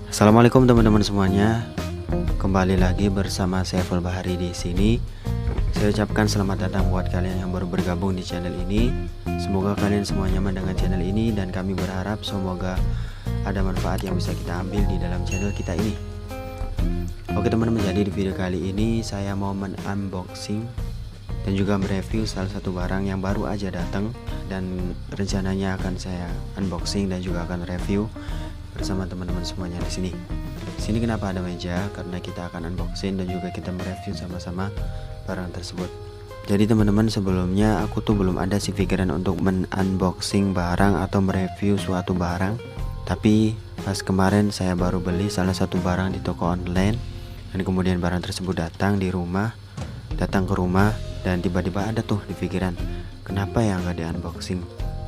Assalamualaikum teman-teman semuanya. Kembali lagi bersama saya Full Bahari di sini. Saya ucapkan selamat datang buat kalian yang baru bergabung di channel ini. Semoga kalian semua nyaman dengan channel ini dan kami berharap semoga ada manfaat yang bisa kita ambil di dalam channel kita ini. Oke teman-teman, jadi di video kali ini saya mau unboxing dan juga mereview salah satu barang yang baru aja datang, dan rencananya akan saya unboxing dan juga akan review bersama teman-teman semuanya di sini. Di sini kenapa ada meja? Karena kita akan unboxing dan juga kita mereview sama-sama barang tersebut. Jadi teman-teman, sebelumnya aku tuh belum ada sih pikiran untuk unboxing barang atau mereview suatu barang. Tapi pas kemarin saya baru beli salah satu barang di toko online, dan kemudian barang tersebut datang ke rumah, dan tiba-tiba ada tuh di pikiran, kenapa ya nggak di unboxing,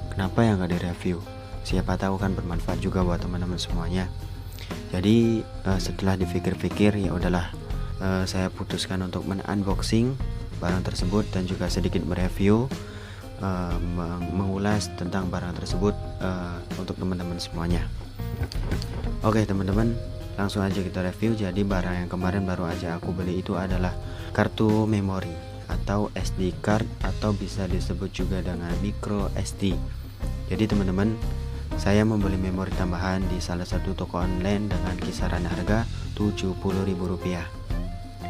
kenapa ya nggak di review, siapa tahu kan bermanfaat juga buat teman-teman semuanya. Jadi setelah dipikir-pikir, ya udahlah, saya putuskan untuk unboxing barang tersebut dan juga sedikit mereview, mengulas tentang barang tersebut untuk teman-teman semuanya. Oke teman-teman, langsung aja kita review. Jadi barang yang kemarin baru aja aku beli itu adalah kartu memori atau SD card, atau bisa disebut juga dengan micro SD. Jadi teman-teman, saya membeli memori tambahan di salah satu toko online dengan kisaran harga Rp70.000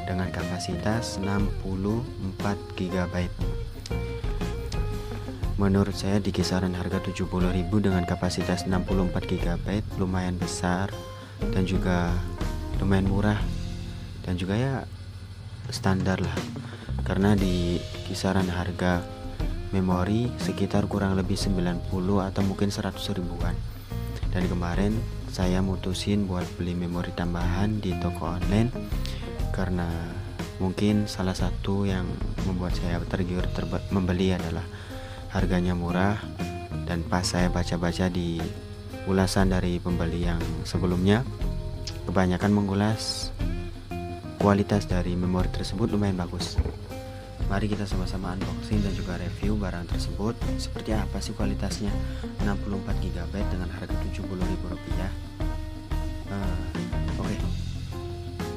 dengan kapasitas 64 GB. Menurut saya di kisaran harga Rp70.000 dengan kapasitas 64 GB lumayan besar dan juga lumayan murah, dan juga ya standar lah, karena di kisaran harga memori sekitar kurang lebih 90 atau mungkin 100 ribuan. Dan kemarin saya mutusin buat beli memori tambahan di toko online karena mungkin salah satu yang membuat saya tergiur membeli adalah harganya murah, dan pas saya baca-baca di ulasan dari pembeli yang sebelumnya, kebanyakan mengulas kualitas dari memori tersebut lumayan bagus. Mari kita sama-sama unboxing dan juga review barang tersebut. Seperti apa sih kualitasnya? 64 GB dengan harga Rp70.000. Oke,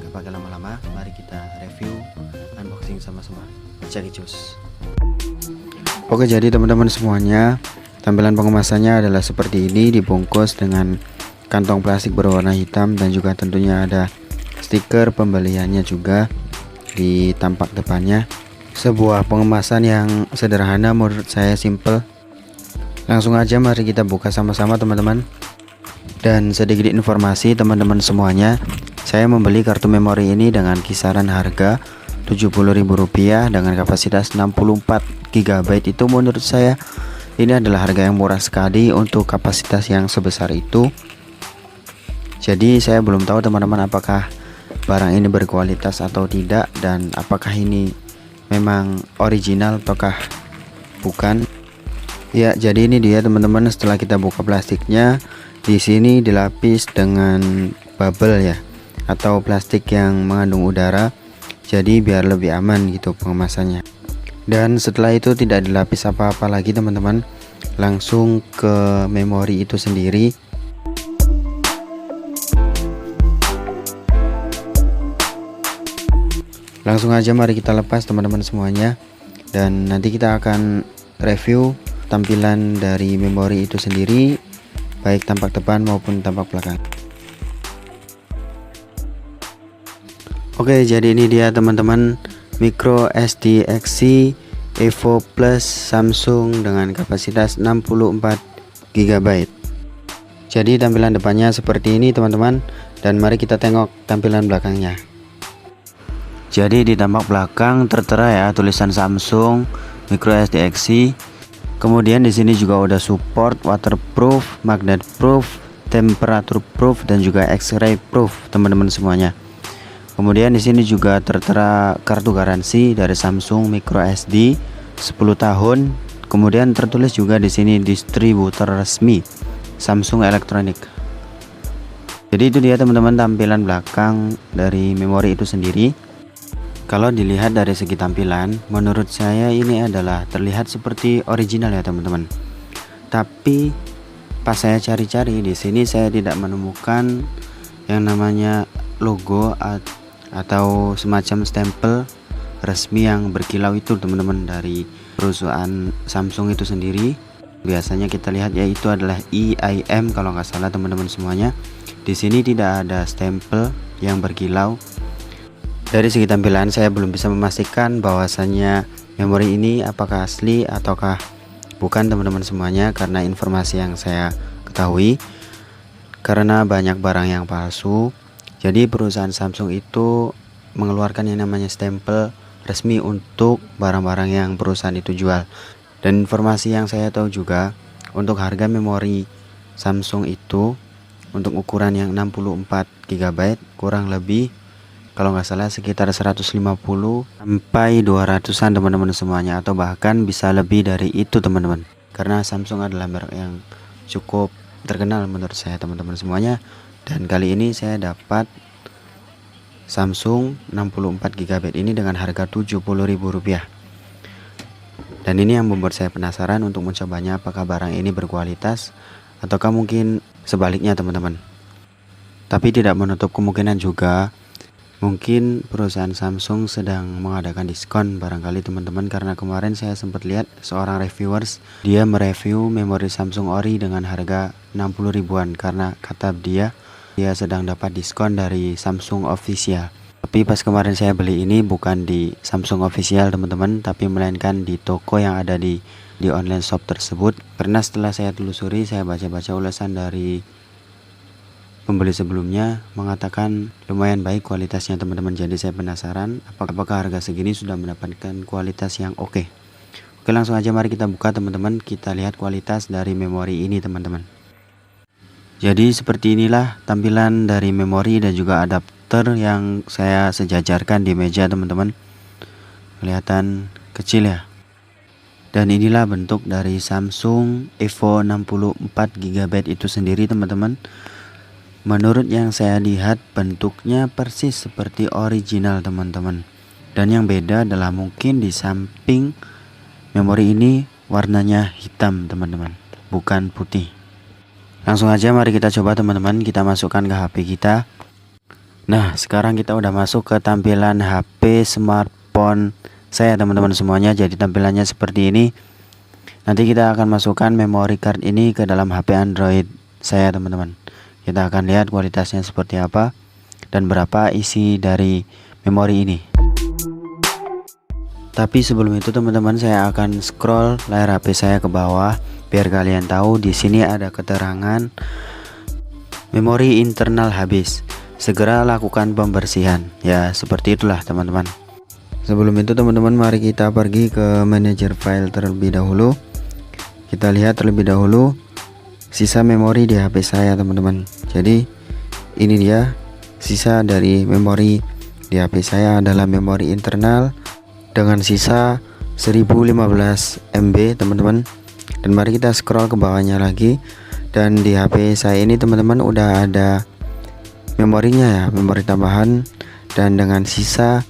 gak pakai lama-lama, mari kita review, unboxing sama-sama. Cek cus. Oke, jadi teman-teman semuanya, tampilan pengemasannya adalah seperti ini, dibungkus dengan kantong plastik berwarna hitam, dan juga tentunya ada stiker pembeliannya juga di tampak depannya. Sebuah pengemasan yang sederhana, menurut saya simple. Langsung aja mari kita buka sama-sama teman-teman. Dan sedikit informasi teman-teman semuanya, saya membeli kartu memori ini dengan kisaran harga Rp70.000 dengan kapasitas 64 GB. Itu menurut saya ini adalah harga yang murah sekali untuk kapasitas yang sebesar itu. Jadi saya belum tahu teman-teman apakah barang ini berkualitas atau tidak, dan apakah ini memang original ataukah bukan. Ya, jadi ini dia teman-teman, setelah kita buka plastiknya, di sini dilapis dengan bubble ya, atau plastik yang mengandung udara, jadi biar lebih aman gitu pengemasannya. Dan setelah itu tidak dilapis apa-apa lagi teman-teman, langsung ke memori itu sendiri. Langsung aja mari kita lepas teman-teman semuanya, dan nanti kita akan review tampilan dari memori itu sendiri, baik tampak depan maupun tampak belakang. Oke, jadi ini dia teman-teman, micro SD XC Evo Plus Samsung dengan kapasitas 64 GB. Jadi tampilan depannya seperti ini teman-teman, dan mari kita tengok tampilan belakangnya. Jadi di tampak belakang tertera ya tulisan Samsung Micro SD XC. Kemudian di sini juga udah support waterproof, magnet proof, temperature proof, dan juga X-ray proof teman-teman semuanya. Kemudian di sini juga tertera kartu garansi dari Samsung Micro SD 10 tahun. Kemudian tertulis juga di sini distributor resmi Samsung Electronic. Jadi itu dia teman-teman tampilan belakang dari memori itu sendiri. Kalau dilihat dari segi tampilan, menurut saya ini adalah terlihat seperti original ya teman-teman. Tapi pas saya cari-cari di sini saya tidak menemukan yang namanya logo atau semacam stempel resmi yang berkilau itu teman-teman dari perusahaan Samsung itu sendiri. Biasanya kita lihat yaitu adalah EIM kalau nggak salah teman-teman semuanya. Di sini tidak ada stempel yang berkilau. Dari segi tampilan saya belum bisa memastikan bahwasannya memori ini apakah asli ataukah bukan teman-teman semuanya, karena informasi yang saya ketahui karena banyak barang yang palsu. Jadi perusahaan Samsung itu mengeluarkan yang namanya stempel resmi untuk barang-barang yang perusahaan itu jual. Dan informasi yang saya tahu juga untuk harga memori Samsung itu untuk ukuran yang 64 GB kurang lebih kalau nggak salah sekitar 150 sampai 200-an teman-teman semuanya, atau bahkan bisa lebih dari itu teman-teman. Karena Samsung adalah merek yang cukup terkenal menurut saya teman-teman semuanya. Dan kali ini saya dapat Samsung 64 GB ini dengan harga Rp70.000. Dan ini yang membuat saya penasaran untuk mencobanya, apakah barang ini berkualitas ataukah mungkin sebaliknya teman-teman. Tapi tidak menutup kemungkinan juga mungkin perusahaan Samsung sedang mengadakan diskon barangkali teman-teman, karena kemarin saya sempat lihat seorang reviewers dia mereview memori Samsung Ori dengan harga 60 ribuan karena kata dia sedang dapat diskon dari Samsung Official. Tapi pas kemarin saya beli ini bukan di Samsung Official teman-teman, tapi melainkan di toko yang ada di online shop tersebut. Karena setelah saya telusuri, saya baca-baca ulasan dari pembeli sebelumnya mengatakan lumayan baik kualitasnya teman-teman. Jadi saya penasaran apakah harga segini sudah mendapatkan kualitas yang oke. Oke, langsung aja mari kita buka teman-teman, kita lihat kualitas dari memori ini teman-teman. Jadi seperti inilah tampilan dari memori dan juga adapter yang saya sejajarkan di meja teman-teman. Kelihatan kecil ya. Dan inilah bentuk dari Samsung Evo 64 GB itu sendiri teman-teman. Menurut yang saya lihat bentuknya persis seperti original teman-teman. Dan yang beda adalah mungkin di samping memori ini warnanya hitam teman-teman, bukan putih. Langsung aja mari kita coba teman-teman, kita masukkan ke HP kita. Nah sekarang kita udah masuk ke tampilan HP smartphone saya teman-teman semuanya. Jadi tampilannya seperti ini. Nanti kita akan masukkan memory card ini ke dalam HP Android saya teman-teman. Kita akan lihat kualitasnya seperti apa dan berapa isi dari memori ini. Tapi sebelum itu teman-teman, saya akan scroll layar HP saya ke bawah biar kalian tahu di sini ada keterangan memori internal habis. Segera lakukan pembersihan. Ya, seperti itulah teman-teman. Sebelum itu teman-teman, mari kita pergi ke manajer file terlebih dahulu. Kita lihat terlebih dahulu sisa memori di HP saya teman-teman. Jadi ini dia sisa dari memori di HP saya adalah memori internal dengan sisa 1015 MB teman-teman. Dan mari kita scroll ke bawahnya lagi. Dan di HP saya ini teman-teman udah ada memorinya ya, memori tambahan dan dengan sisa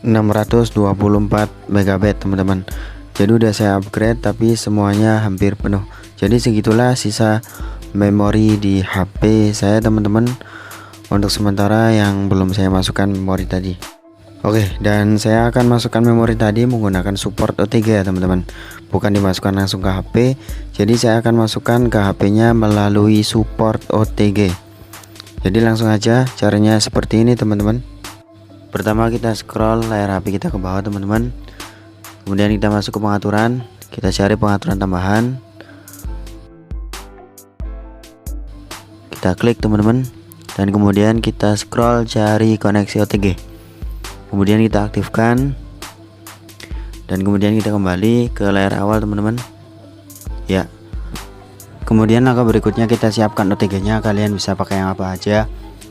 624 MB teman-teman. Jadi udah saya upgrade tapi semuanya hampir penuh. Jadi segitulah sisa memori di HP saya teman-teman untuk sementara yang belum saya masukkan memori tadi. Oke, dan saya akan masukkan memori tadi menggunakan support OTG ya teman-teman, bukan dimasukkan langsung ke HP. Jadi saya akan masukkan ke HP-nya melalui support OTG. Jadi langsung aja caranya seperti ini teman-teman. Pertama kita scroll layar HP kita ke bawah teman-teman. Kemudian kita masuk ke pengaturan, kita cari pengaturan tambahan. Kita klik teman-teman, dan kemudian kita scroll cari koneksi OTG. Kemudian kita aktifkan, dan kemudian kita kembali ke layar awal teman-teman. Ya. Kemudian langkah berikutnya kita siapkan OTG-nya. Kalian bisa pakai yang apa aja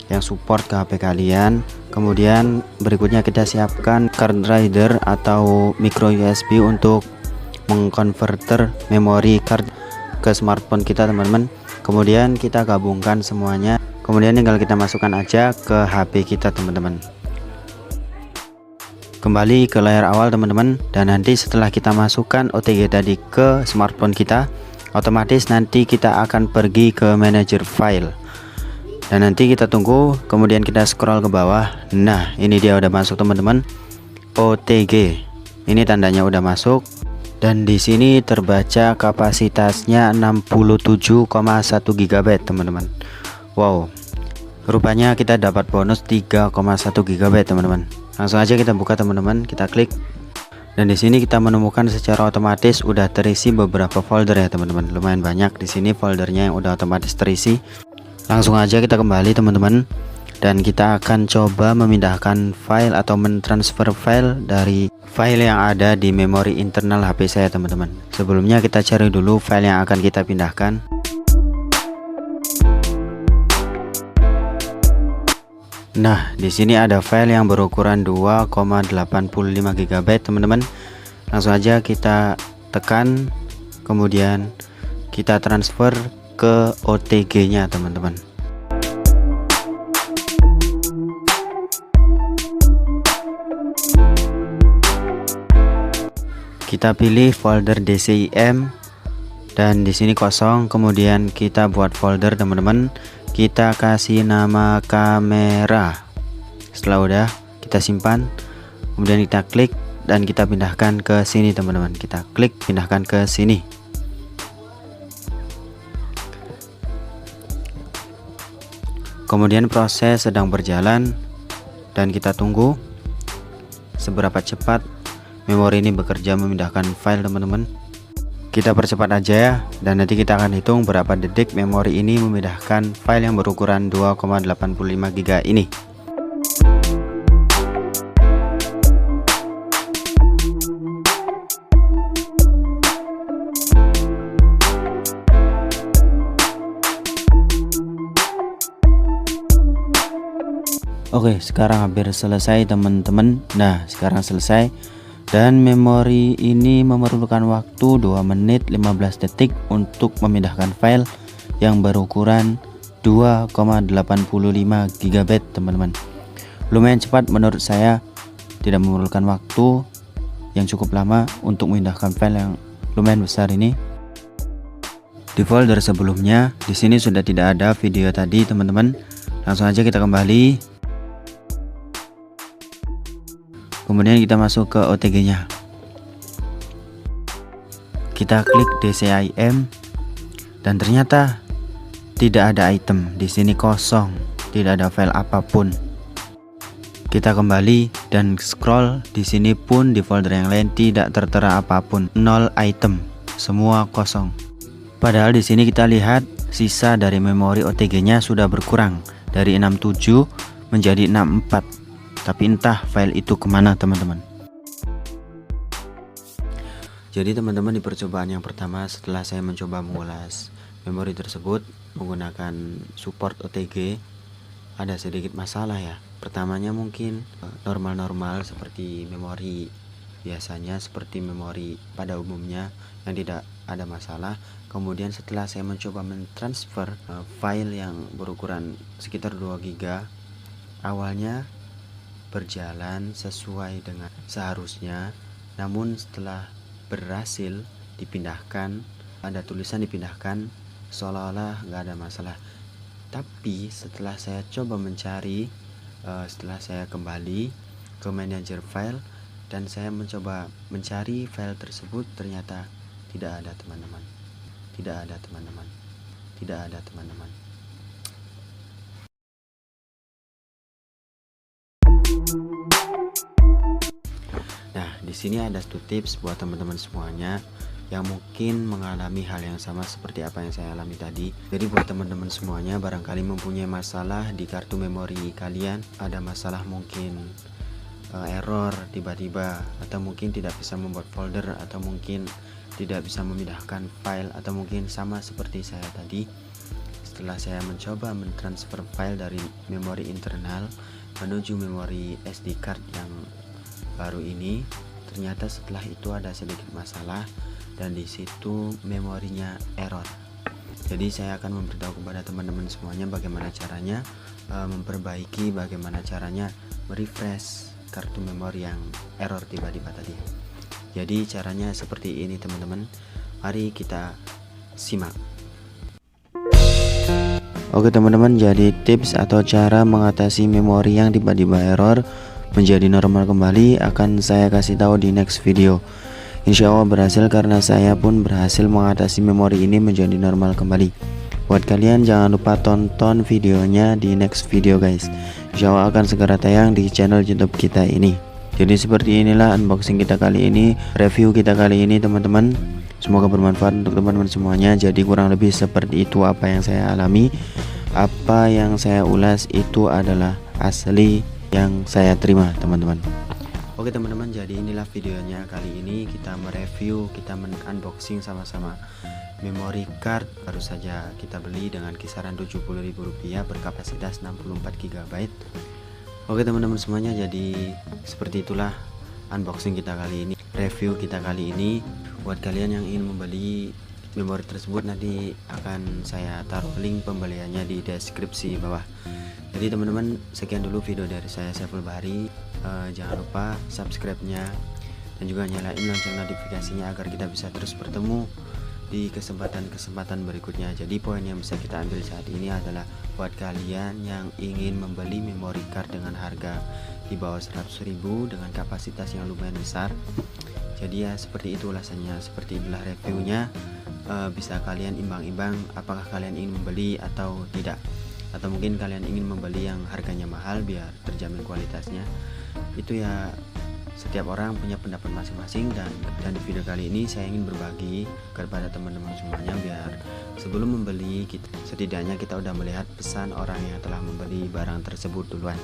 yang support ke HP kalian. Kemudian berikutnya kita siapkan card reader atau micro USB untuk mengkonverter memori card ke smartphone kita teman-teman. Kemudian kita gabungkan semuanya. Kemudian tinggal kita masukkan aja ke HP kita teman-teman. kembali ke layar awal teman-teman, dan nanti setelah kita masukkan OTG tadi ke smartphone kita, otomatis nanti kita akan pergi ke manajer file, dan nanti kita tunggu, kemudian kita scroll ke bawah. Nah, ini dia udah masuk teman-teman, OTG. Ini tandanya udah masuk, dan di sini terbaca kapasitasnya 67,1 GB teman-teman. Wow, rupanya kita dapat bonus 3,1 GB teman-teman. Langsung aja kita buka teman-teman, kita klik, dan di sini kita menemukan secara otomatis udah terisi beberapa folder ya teman-teman. Lumayan banyak di sini foldernya yang udah otomatis terisi. Langsung aja kita kembali teman-teman, dan kita akan coba memindahkan file atau mentransfer file dari file yang ada di memori internal HP saya teman-teman. Sebelumnya kita cari dulu file yang akan kita pindahkan. Nah, di sini ada file yang berukuran 2,85 GB teman-teman. Langsung aja kita tekan, kemudian kita transfer ke OTG-nya teman-teman. Kita pilih folder DCIM, dan di sini kosong. Kemudian kita buat folder teman-teman. Kita kasih nama kamera. Setelah udah, kita simpan, kemudian kita klik dan kita pindahkan ke sini teman-teman. Kita klik pindahkan ke sini. Kemudian proses sedang berjalan, dan kita tunggu seberapa cepat memori ini bekerja memindahkan file teman-teman. Kita percepat aja ya, dan nanti kita akan hitung berapa detik memori ini memindahkan file yang berukuran 2,85 GB ini. Oke, sekarang hampir selesai teman-teman. Nah, sekarang selesai. Dan memori ini memerlukan waktu 2 menit 15 detik untuk memindahkan file yang berukuran 2,85 GB teman-teman. Lumayan cepat menurut saya, tidak memerlukan waktu yang cukup lama untuk memindahkan file yang lumayan besar ini. Di folder sebelumnya, di sini sudah tidak ada video tadi teman-teman. Langsung aja kita kembali. Kemudian kita masuk ke OTG-nya. Kita klik DCIM, dan ternyata tidak ada item. Di sini kosong, tidak ada file apapun. Kita kembali dan scroll. Di sini pun di folder yang lain tidak tertera apapun, 0 item, semua kosong. Padahal di sini kita lihat sisa dari memori OTG-nya sudah berkurang dari 67 menjadi 64. Tapi entah file itu kemana teman-teman. Jadi teman-teman, di percobaan yang pertama setelah saya mencoba mengulas memori tersebut menggunakan support OTG, ada sedikit masalah ya. Pertamanya mungkin normal-normal seperti memori biasanya, seperti memori pada umumnya yang tidak ada masalah. Kemudian setelah saya mencoba mentransfer file yang berukuran sekitar 2 GB, awalnya berjalan sesuai dengan seharusnya, namun setelah berhasil dipindahkan, ada tulisan dipindahkan, seolah-olah nggak ada masalah. Tapi setelah saya coba mencari, setelah saya kembali ke manajer file dan saya mencoba mencari file tersebut, ternyata tidak ada teman-teman, tidak ada teman-teman, tidak ada teman-teman. Nah, di sini ada 2 tips buat teman-teman semuanya yang mungkin mengalami hal yang sama seperti apa yang saya alami tadi. Jadi buat teman-teman semuanya barangkali mempunyai masalah di kartu memori kalian, ada masalah mungkin error tiba-tiba, atau mungkin tidak bisa membuat folder, atau mungkin tidak bisa memindahkan file, atau mungkin sama seperti saya tadi. Setelah saya mencoba mentransfer file dari memori internal menuju memori SD card yang baru ini, ternyata setelah itu ada sedikit masalah dan di situ memorinya error. Jadi saya akan memberitahu kepada teman-teman semuanya bagaimana caranya memperbaiki, bagaimana caranya merefresh kartu memori yang error tiba-tiba tadi. Jadi caranya seperti ini teman-teman, mari kita simak. Oke teman-teman, jadi tips atau cara mengatasi memori yang tiba-tiba error menjadi normal kembali akan saya kasih tahu di next video. Insya Allah berhasil karena saya pun berhasil mengatasi memori ini menjadi normal kembali. Buat kalian jangan lupa tonton videonya di next video guys. Insya Allah akan segera tayang di channel YouTube kita ini. Jadi seperti inilah unboxing kita kali ini, review kita kali ini teman-teman. Semoga bermanfaat untuk teman-teman semuanya. Jadi kurang lebih seperti itu apa yang saya alami, apa yang saya ulas itu adalah asli yang saya terima teman-teman. Oke teman-teman, jadi inilah videonya kali ini, kita mereview, kita unboxing sama-sama memory card baru saja kita beli dengan kisaran Rp70.000 berkapasitas 64 GB. Oke teman-teman semuanya, jadi seperti itulah unboxing kita kali ini, review kita kali ini. Buat kalian yang ingin membeli memori tersebut, nanti akan saya taruh link pembeliannya di deskripsi bawah. Jadi teman-teman, sekian dulu video dari saya, Saiful Bahri. Jangan lupa subscribe-nya dan juga nyalain lonceng notifikasinya agar kita bisa terus bertemu di kesempatan-kesempatan berikutnya. Jadi poin yang bisa kita ambil saat ini adalah buat kalian yang ingin membeli memory card dengan harga di bawah 100.000 dengan kapasitas yang lumayan besar. Jadi ya seperti itu ulasannya, seperti itulah reviewnya. Bisa kalian imbang-imbang apakah kalian ingin membeli atau tidak, atau mungkin kalian ingin membeli yang harganya mahal biar terjamin kualitasnya. Itu ya setiap orang punya pendapat masing-masing, dan di video kali ini saya ingin berbagi kepada teman-teman semuanya biar sebelum membeli setidaknya kita udah melihat pesan orang yang telah membeli barang tersebut duluan.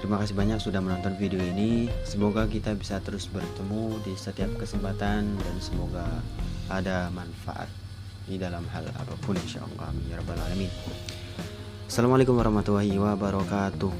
Terima kasih banyak sudah menonton video ini. Semoga kita bisa terus bertemu di setiap kesempatan dan semoga ada manfaat di dalam hal apapun insyaallah. Amin ya rabbal alamin. Assalamualaikum warahmatullahi wabarakatuh.